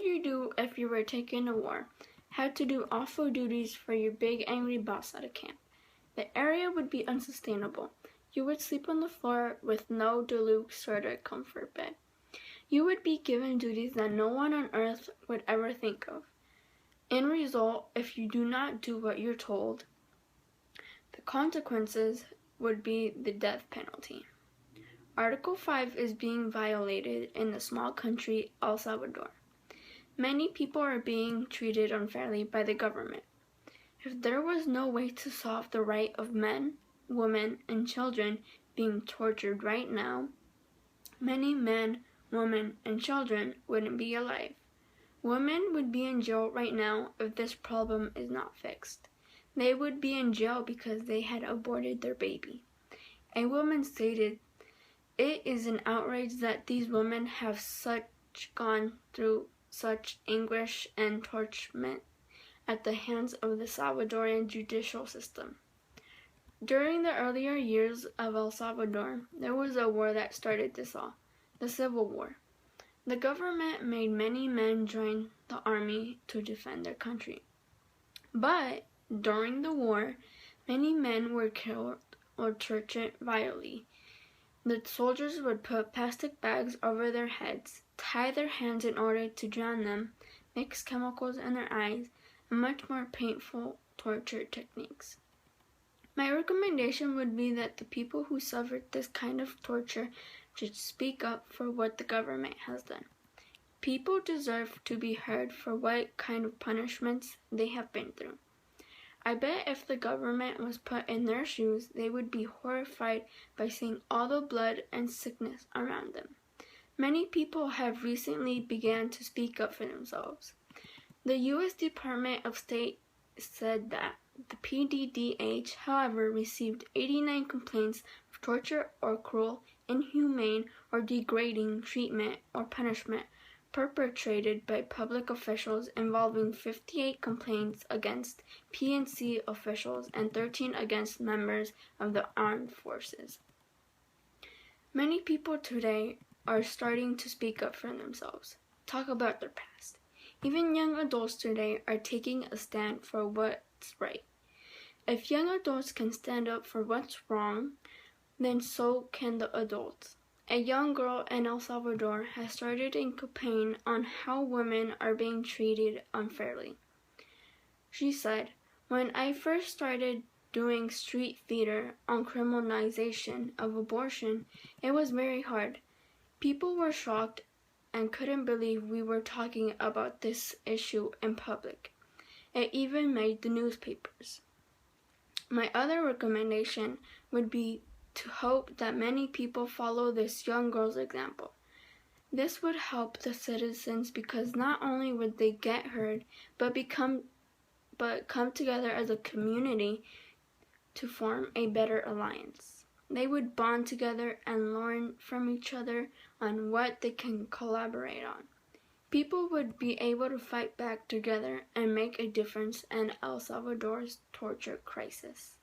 you do if you were taken to war? Had to do awful duties for your big angry boss at a camp. The area would be unsustainable. You would sleep on the floor with no deluxe sort of comfort bed. You would be given duties that no one on earth would ever think of. In result, if you do not do what you're told, the consequences would be the death penalty. Article 5 is being violated in the small country El Salvador. Many people are being treated unfairly by the government. If there was no way to solve the right of men, women, and children being tortured right now, many men, women, and children wouldn't be alive. Women would be in jail right now if this problem is not fixed. They would be in jail because they had aborted their baby. A woman stated, "It is an outrage that these women have gone through such anguish and torment at the hands of the Salvadorian judicial system." During the earlier years of El Salvador, there was a war that started this all, the Civil War. The government made many men join the army to defend their country. But during the war, many men were killed or tortured vilely. The soldiers would put plastic bags over their heads, tie their hands in order to drown them, mix chemicals in their eyes, and much more painful torture techniques. My recommendation would be that the people who suffered this kind of torture should speak up for what the government has done. People deserve to be heard for what kind of punishments they have been through. I bet if the government was put in their shoes, they would be horrified by seeing all the blood and sickness around them. Many people have recently begun to speak up for themselves. The U.S. Department of State said that the PDDH, however, received 89 complaints of torture or cruel, inhumane, or degrading treatment or punishment perpetrated by public officials, involving 58 complaints against PNC officials and 13 against members of the armed forces. Many people today are starting to speak up for themselves, talk about their past. Even young adults today are taking a stand for what's right. If young adults can stand up for what's wrong, then so can the adults. A young girl in El Salvador has started a campaign on how women are being treated unfairly. She said, "When I first started doing street theater on criminalization of abortion, it was very hard. People were shocked and couldn't believe we were talking about this issue in public. It even made the newspapers." My other recommendation would be to hope that many people follow this young girl's example. This would help the citizens because not only would they get heard, but come together as a community to form a better alliance. They would bond together and learn from each other on what they can collaborate on. People would be able to fight back together and make a difference in El Salvador's torture crisis.